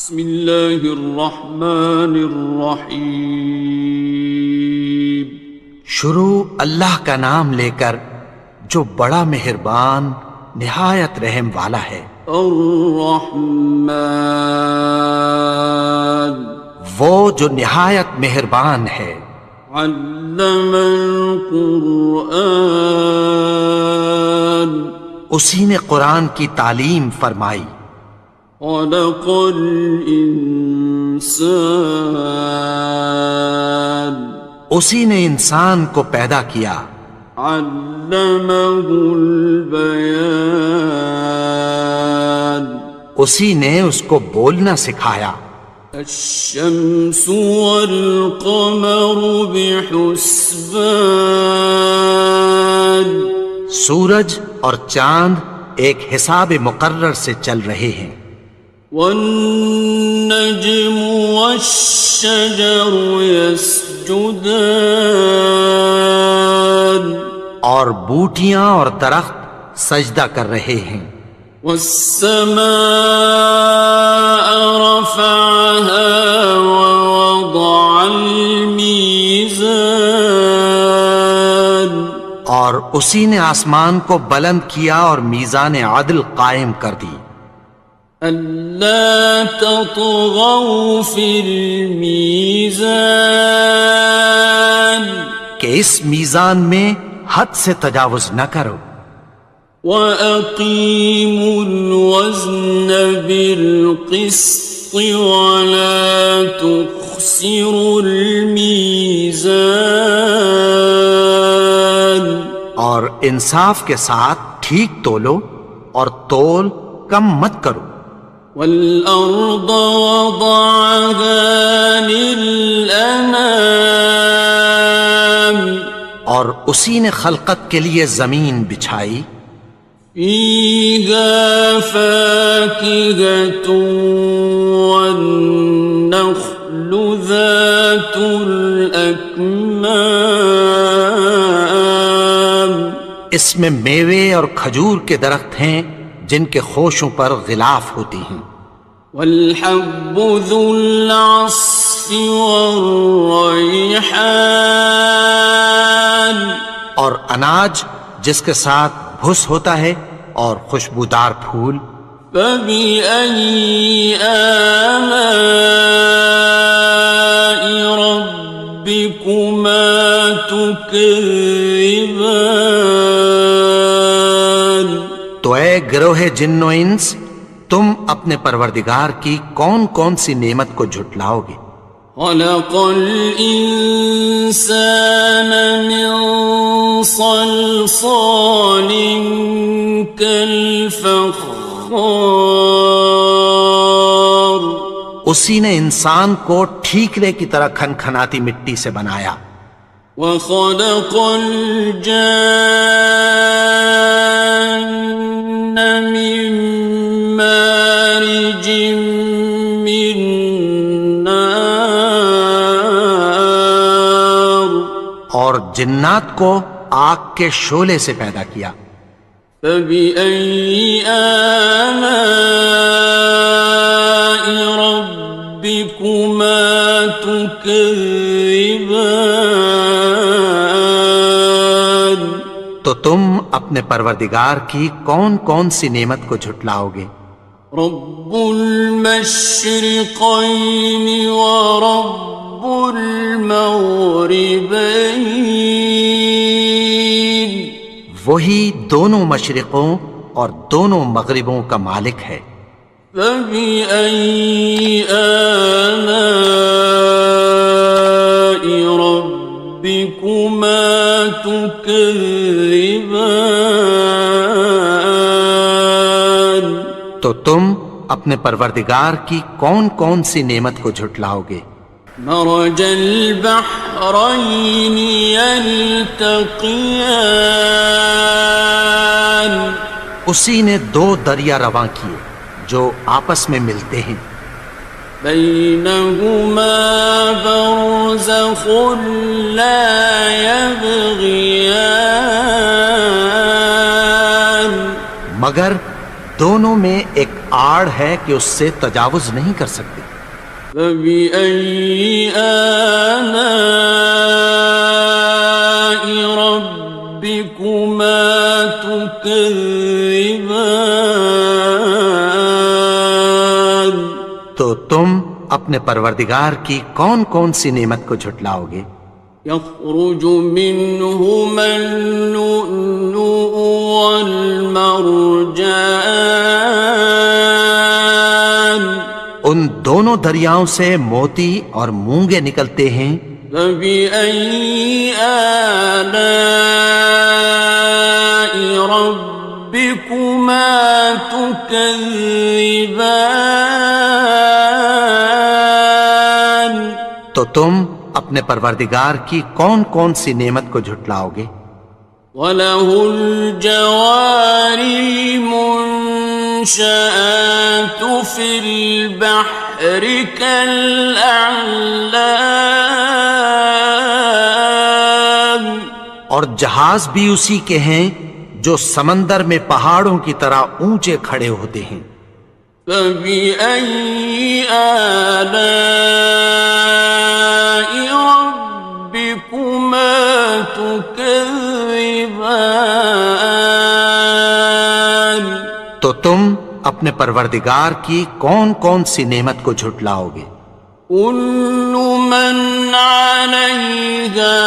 بسم اللہ الرحمن الرحیم۔ شروع اللہ کا نام لے کر جو بڑا مہربان نہایت رحم والا ہے۔ الرحمن، وہ جو نہایت مہربان ہے۔ علم القرآن، اسی نے قرآن کی تعلیم فرمائی۔ خلق الانسان، اسی نے انسان کو پیدا کیا۔ علمہ البیان، اسی نے اس کو بولنا سکھایا۔ الشمس والقمر بحسبان، سورج اور چاند ایک حساب مقرر سے چل رہے ہیں۔ والنجم والشجر يسجدان، اور بوٹیاں اور درخت سجدہ کر رہے ہیں۔ والسماء رفعها ووضع الميزان، اور اسی نے آسمان کو بلند کیا اور میزان عدل قائم کر دی۔ ألا تطغوا في الميزان، کہ اس میزان میں حد سے تجاوز نہ کرو۔ وَأَقِيمُوا الْوَزْنَ بِالْقِسْطِ وَلَا تُخْسِرُوا الْمِيزَانَ، اور انصاف کے ساتھ ٹھیک تولو اور تول کم مت کرو۔ وَالْأَرْضَ وَضَعَهَا لِلْأَنَامِ، اور اسی نے خلقت کے لیے زمین بچھائی۔ فِيهَا فَاكِهَةٌ وَالنَّخْلُ ذَاتُ الْأَكْمَامِ، اس میں میوے اور کھجور کے درخت ہیں جن کے خوشوں پر غلاف ہوتی ہیں۔ وَالْحَبُّ ذُو الْعَصْفِ وَالرَّيْحَانِ، اور اناج جس کے ساتھ بھس ہوتا ہے اور خوشبودار پھول۔ فَبِأَيِّ آلَاءِ رَبِّكُمَا تُكَذِّبَانِ، تو اے گروہ جن و انس، تم اپنے پروردگار کی کون کون سی نعمت کو جھٹلاؤ گے؟ خَلَقَ الْإِنسَانَ مِنْ صَلْصَالٍ كَالْفَخَّارِ، اسی نے انسان کو ٹھیکرے کی طرح کھنکھناتی مٹی سے بنایا۔ وَخَلَقَ الْجَانَّ مِن مَّارِجٍ مِّن نَّارٍ، اور جنات کو آگ کے شعلے سے پیدا کیا۔ فَبِأَيِّ آلَاءِ رَبِّكُمَا تُكَذِّبَانِ، تو تم اپنے پروردگار کی کون کون سی نعمت کو جھٹلاؤ گے؟ رب المشرقین ورب المغربین، وہی دونوں مشرقوں اور دونوں مغربوں کا مالک ہے۔ فَبِأَيِّ آلَاءِ رَبِّكُمَا تُكَذِّبَانِ، تو تم اپنے پروردگار کی کون کون سی نعمت کو جھٹلاؤ گے؟ مرج البحرین یلتقیان، اسی نے دو دریا رواں کیے جو آپس میں ملتے ہیں۔ بینہما برزخ لا یبغیان، مگر دونوں میں ایک آڑ ہے کہ اس سے تجاوز نہیں کر سکتے۔ فبأي آلاء ربكما تكذبان؟ تو تم اپنے پروردگار کی کون کون سی نعمت کو جھٹلاؤ گے؟ يخرج منهما اللؤلؤ والمرجان، ان دونوں دریاؤں سے موتی اور مونگے نکلتے ہیں۔ فبأي آلاء ربكما تكذبان؟ تو تم اپنے پروردگار کی کون کون سی نعمت کو جھٹلاؤ گے؟ وَلَهُ الْجَوَارِ الْمُنشَآتُ فِي الْبَحْرِ كَالْأَعْلَامِ، اور جہاز بھی اسی کے ہیں جو سمندر میں پہاڑوں کی طرح اونچے کھڑے ہوتے ہیں۔ فَبِأَيِّ آلَاءِ رَبِّكُمَا تُكَذِّبَانِ؟ تو تم اپنے پروردگار کی کون کون سی نعمت کو جھٹلاؤ گے؟ كُلُّ مَنْ عَلَيْهَا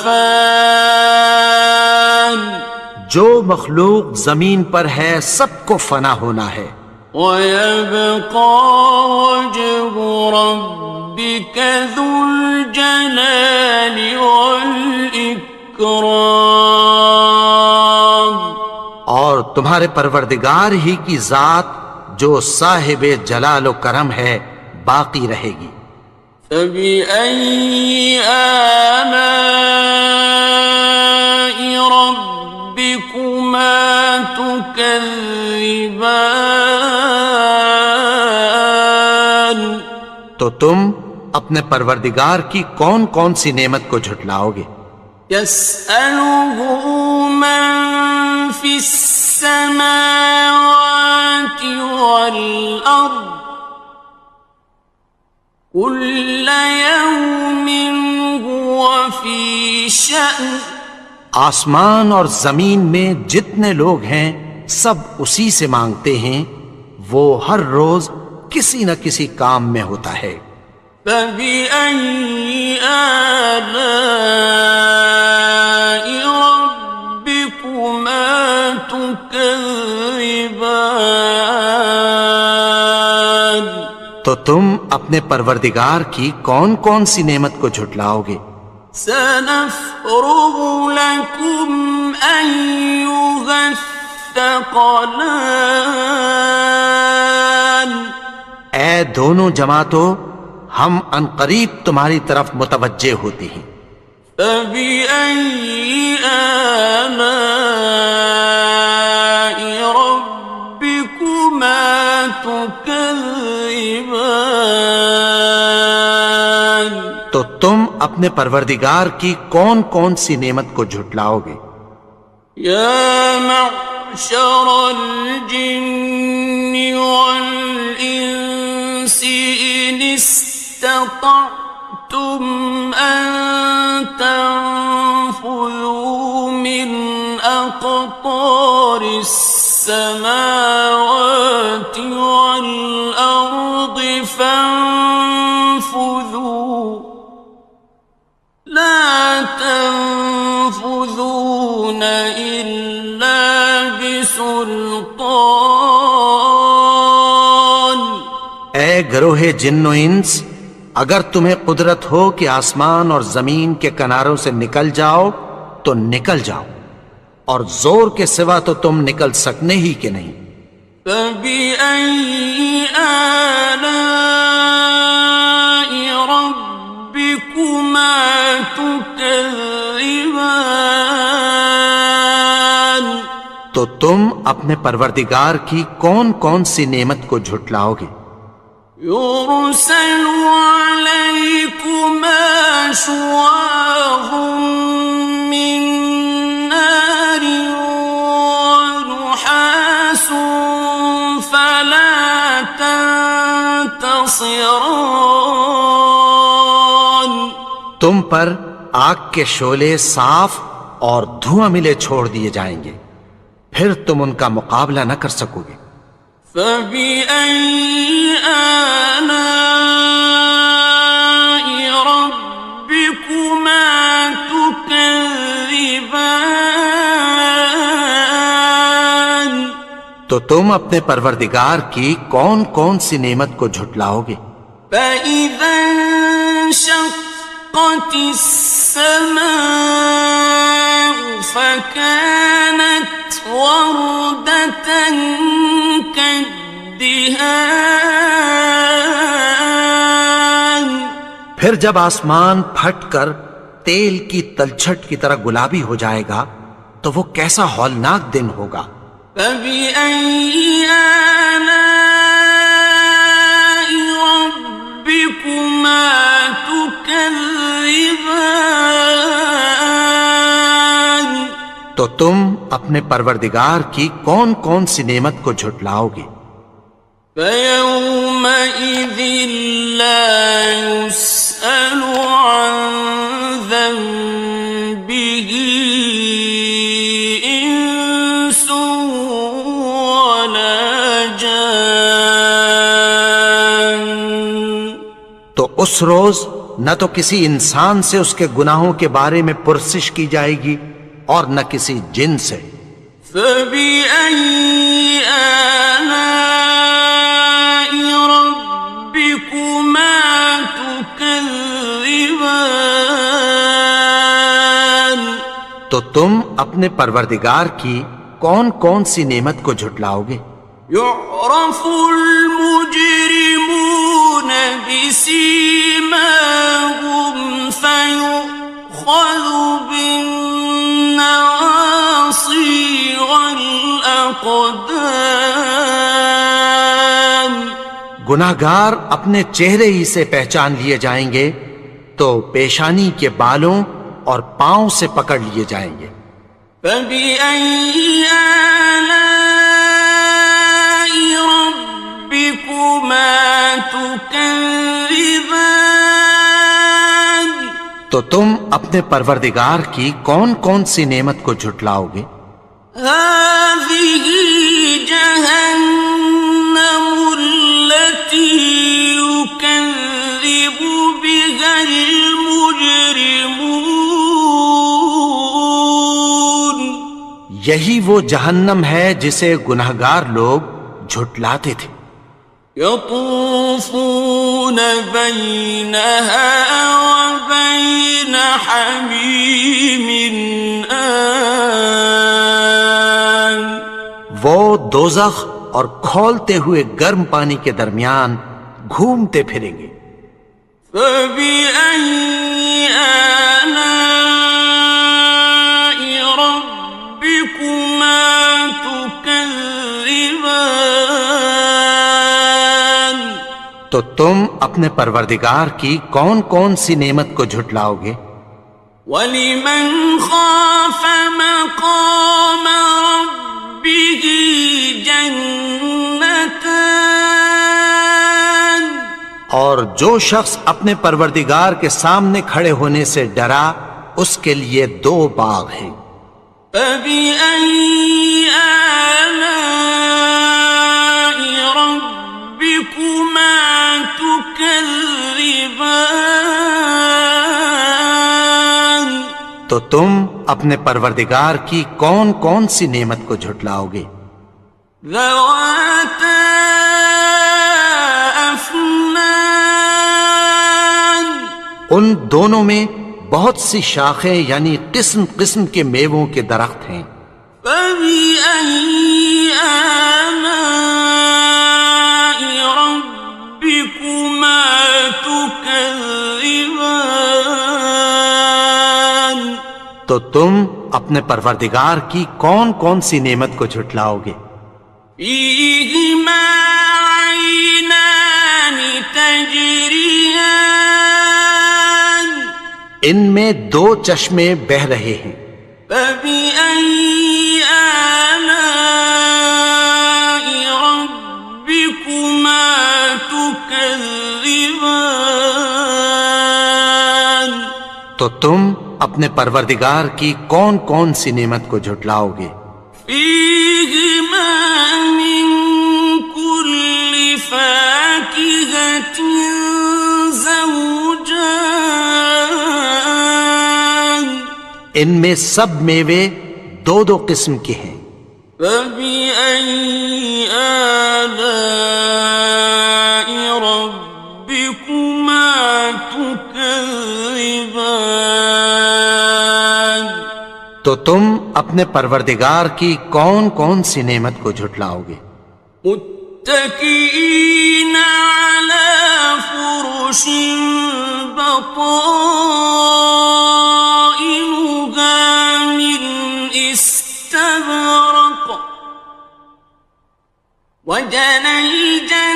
فَانٍ، جو مخلوق زمین پر ہے سب کو فنا ہونا ہے۔ وَيَبْقَى وَجْهُ رَبِّكَ ذُو الْجَلَالِ وَالْإِكْرَامِ، اور تمہارے پروردگار ہی کی ذات جو صاحب جلال و کرم ہے باقی رہے گی۔ فَبِأَيِّ آلَاءِ رَبِّكُمَا تُكَذِّبَانِ؟ تو تم اپنے پروردگار کی کون کون سی نعمت کو جھٹلاؤ گے؟ يَسْأَلُهُ مَن فِي السَّمَاوَاتِ وَالْأَرْضِ كُلَّ يَوْمٍ هُوَ فِي شَأْنٍ، آسمان اور زمین میں جتنے لوگ ہیں سب اسی سے مانگتے ہیں، وہ ہر روز کسی نہ کسی کام میں ہوتا ہے۔ فَبِأَيِّ آلَاءِ رَبِّكُمَا تُكَذِّبَانِ؟ تو تم اپنے پروردگار کی کون کون سی نعمت کو جھٹلاؤ گے؟ سَنَفْرُغُ لَكُمْ أَيُّهَ الثَّقَلَانِ، اے دونوں جماعتوں ہم عنقریب تمہاری طرف متوجہ ہوتے ہیں۔ فَبِأَيِّ آلَاءِ رَبِّكُمَا تُكَذِّبَانِ؟ تو تم اپنے پروردگار کی کون کون سی نعمت کو جھٹلاؤ گے؟ يَا مَعْشَرَ الْجِنِّ وَالْإِنسِ إِنِ اسْتَطَعْتُمْ أَن تَنفُذُوا مِنْ أَقْطَارِ السَّمَاوَاتِ وَالْأَرْضِ فَانفُذُوا لَا تَنفُذُونَ إِلَّا بِسُلْطَانٍ۔ اے گروہ جن و انس، اگر تمہیں قدرت ہو کہ آسمان اور زمین کے کناروں سے نکل جاؤ تو نکل جاؤ، اور زور کے سوا تو تم نکل سکنے ہی کہ نہیں۔ فَبِأَيِّ آلَاءِ رَبِّكُمَا تُكَذِّبَانِ؟ تو تم اپنے پروردگار کی کون کون سی نعمت کو جھٹلاؤ گے؟ يُرْسَلُ عَلَيْكُمَا شُوَاظٌ مِّن نَّارٍ وَنُحَاسٌ ينتصران. تم پر آگ کے شعلے صاف اور دھواں ملے چھوڑ دیے جائیں گے، پھر تم ان کا مقابلہ نہ کر سکو گے۔ فبأي آلاء ربكما تكذبان. تو تم اپنے پروردگار کی کون کون سی نعمت کو جھٹلاؤ گے؟ فإذا انشقت السماء فكانت وردة كالدهان. پھر جب آسمان پھٹ کر تیل کی تلچھٹ کی طرح گلابی ہو جائے گا تو وہ کیسا ہولناک دن ہوگا۔ فبأي آلاء ربكما تكذبان. تو تم اپنے پروردگار کی کون کون سی نعمت کو جھٹلاؤ گے؟ فيومئذ لا يسأل عن ذنبه إنس ولا جان. تو اس روز نہ تو کسی انسان سے اس کے گناہوں کے بارے میں پرسش کی جائے گی اور نہ کسی جن سے۔ فبأي آلاء ربكما تكذبان. تو تم اپنے پروردگار کی کون کون سی نعمت کو جھٹلاؤ گے؟ يعرف المجرمون بسيماهم فيؤخذ بالنواصي والأقدام. گناہگار اپنے چہرے ہی سے پہچان لیے جائیں گے تو پیشانی کے بالوں اور پاؤں سے پکڑ لیے جائیں گے۔ فبأي آلاء ربكما تكذبان. تو تم اپنے پروردگار کی کون کون سی نعمت کو جھٹلاؤ گے؟ هذه جهنم التي يكذب بها المجرمون. یہی وہ جہنم ہے جسے گناہگار لوگ جھٹلاتے تھے۔ يطوفون بينها وبين حميم آن. وہ دوزخ اور کھولتے ہوئے گرم پانی کے درمیان گھومتے پھریں گے۔ فبأي آلاء ربكما تكذبان. تو تم اپنے پروردگار کی کون کون سی نعمت کو جھٹلاؤ گے؟ وَلِمَنْ خَافَ مَقَامَ رَبِّهِ جَنَّتَانِ. اور جو شخص اپنے پروردگار کے سامنے کھڑے ہونے سے ڈرا اس کے لیے 2 باغ ہیں۔ فَبِأَيِّ آلَاءِ رَبِّكُمَا تُكَذِّبَانِ. تو تم اپنے پروردگار کی کون کون سی نعمت کو جھٹلاؤ گے؟ ذَوَاتَا أَفْنَانٍ. ان دونوں میں بہت سی شاخیں یعنی قسم قسم کے میووں کے درخت ہیں۔ فَبِأَيِّ آلَاءِ رَبِّكُمَا تُكَذِّبَانِ. تو تم اپنے پروردگار کی کون کون سی نعمت کو جھٹلاؤ گے؟ فِيهِمَا عَيْنَانِ تَجْرِيَانِ. ان میں 2 چشمے بہہ رہے ہیں۔ فَبِأَيِّ آلَاءِ رَبِّكُمَا تُكَذِّبَانِ. تكذبان تو تم اپنے پروردگار کی کون کون سی نعمت کو جھٹلاؤ گے؟ فيهما من كل فاكهة زوجان ان میں سب میوے دو دو قسم کے ہیں۔ فبأي آلاء ربكما تكذبان تو تم اپنے پروردگار کی کون کون سی نعمت کو جھٹلاؤ گے؟ متكئين على فرش بطائنها من استبرق وجنى الجنتين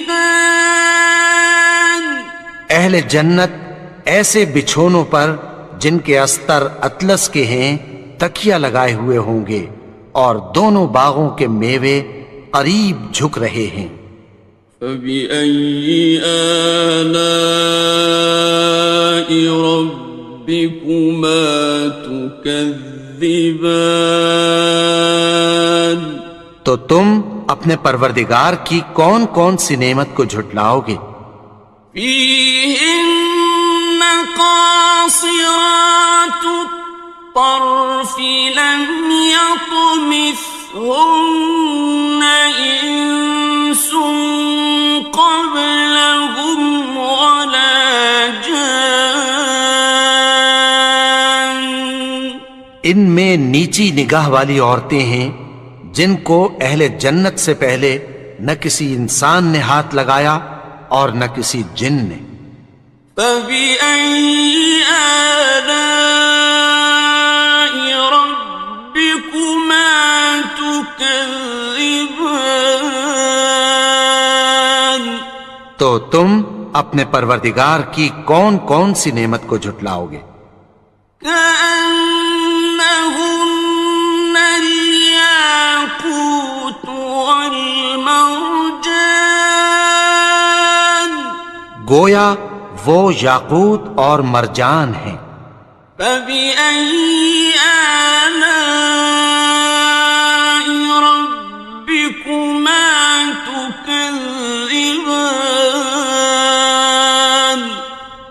دان اہل جنت ایسے بچھونوں پر جن کے استر اطلس کے ہیں تکیہ لگائے ہوئے ہوں گے، اور دونوں باغوں کے میوے قریب جھک رہے ہیں۔ فبأي آلاء ربكما تكذبان تو تم اپنے پروردگار کی کون کون سی نعمت کو جھٹلاؤ گے؟ فيهن قاصرات الطرف لم يطمثهن إنس قبلهم ولا جان ان میں نیچی نگاہ والی عورتیں ہیں جن کو اہل جنت سے پہلے نہ کسی انسان نے ہاتھ لگایا اور نہ کسی جن نے۔ فبأي آلاء ربكما تكذبان تو تم اپنے پروردگار کی کون کون سی نعمت کو جھٹلاؤ گے؟ كأنهن الياقوت والمرجان گویا وہ یاقوت اور مرجان ہیں۔ فبأي آلاء ربكما تكذبان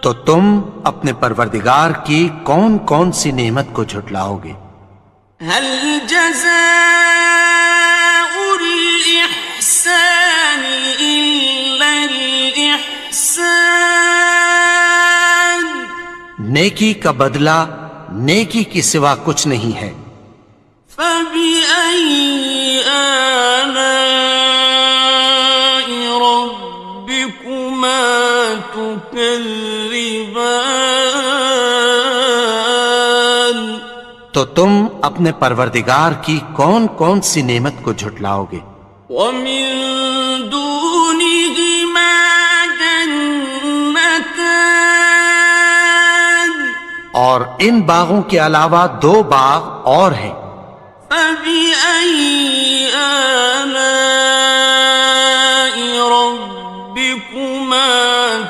تو تم اپنے پروردگار کی کون کون سی نعمت کو جھٹلاؤ گے؟ هل جزاء الإحسان إلا الإحسان نیکی کا بدلہ نیکی کی سوا کچھ نہیں ہے۔ فبأي آلاء ربكما تكذبان تو تم اپنے پروردگار کی کون کون سی نعمت کو جھٹلاؤ گے؟ ومن دونهما جنتان اور ان باغوں کے علاوہ دو باغ اور ہیں۔ فبأي آلاء ربكما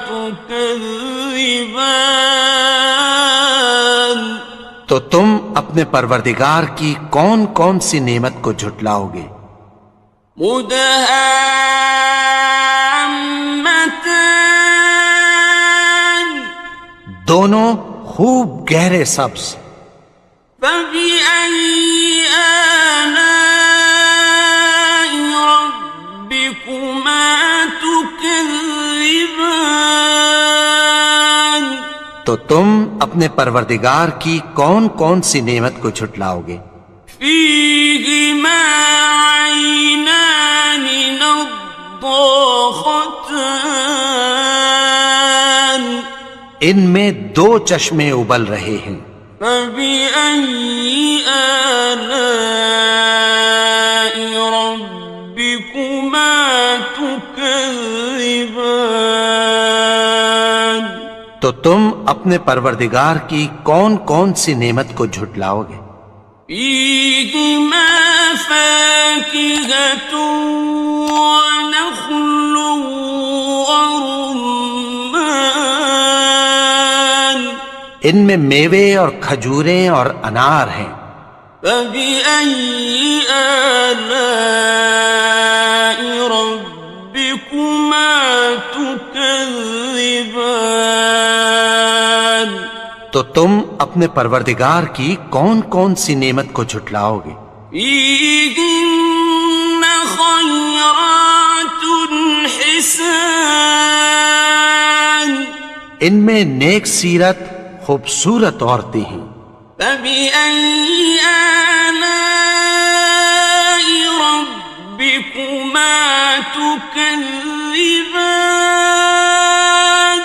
تكذبان تو تم اپنے پروردگار کی کون کون سی نعمت کو جھٹلاؤ گے؟ مدهامتان دونوں خوب گہرے سبز۔ فبأي آلاء ربكما تكذبان تو تم اپنے پروردگار کی کون کون سی نعمت کو جھٹلاؤ گے؟ فيهما عينان نضاختان ان میں دو چشمے ابل رہے ہیں۔ فبأي آلاء ربكما تكذبان تو تم اپنے پروردگار کی کون کون سی نعمت کو جھٹلاؤ گے؟ فيهما فاكهة ونخل ورمان ان میں میوے اور کھجوریں اور انار ہیں. فبأي آلاء ربكما تكذبان تو تم اپنے پروردگار کی کون کون سی نعمت کو جھٹلاؤ گے؟ فيهن خيرات حسان ان میں نیک سیرت خوبصورت عورتیں ہیں. فبأي آلاء ربكما تكذبان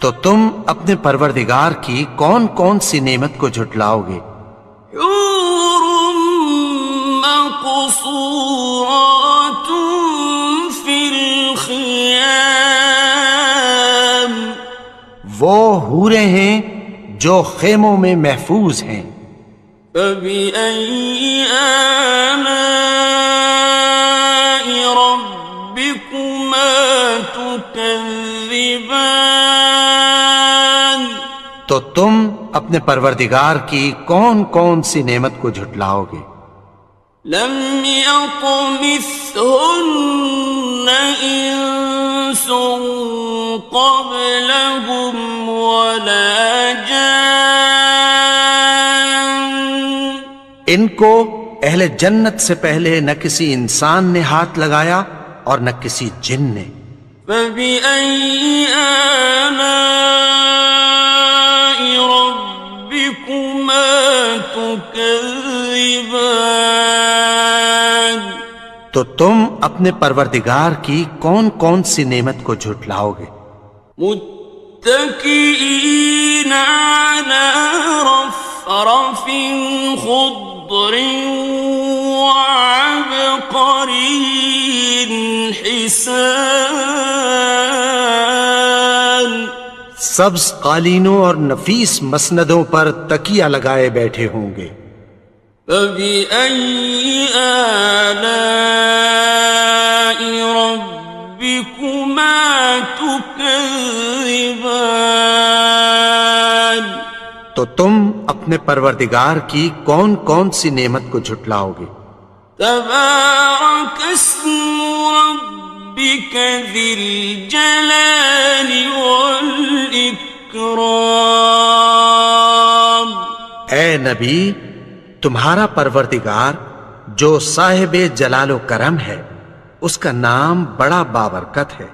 تو تم اپنے پروردگار کی کون کون سی نعمت کو جھٹلاؤ گے؟ حور مقصورات في الخيام وہ حوریں ہیں جو خیموں میں محفوظ ہیں. فبأي آلاء ربكما تكذبان تو تم اپنے پروردگار کی کون کون سی نعمت کو جھٹلاؤ گے؟ لم يطمثهن إنس قبلهم ولا جان ان کو اہل جنت سے پہلے نہ کسی انسان نے ہاتھ لگایا اور نہ کسی جن نے. فبأي آلاء ربكما تكذبان تو تم اپنے پروردگار کی کون کون سی نعمت کو جھٹلاؤ گے؟ متكئين على رفرف خضر وعبقري حسان سبز قالینوں اور نفیس مسندوں پر تکیہ لگائے بیٹھے ہوں گے. فبأي آلاء ربكما تكذبان تو تم اپنے پروردگار کی کون کون سی نعمت کو جھٹلاؤ گے؟ تبارك اسم ربك ذي الجلال والإكرام اے نبی، تمہارا پروردگار جو صاحب جلال و کرم ہے، اس کا نام بڑا بابرکت ہے.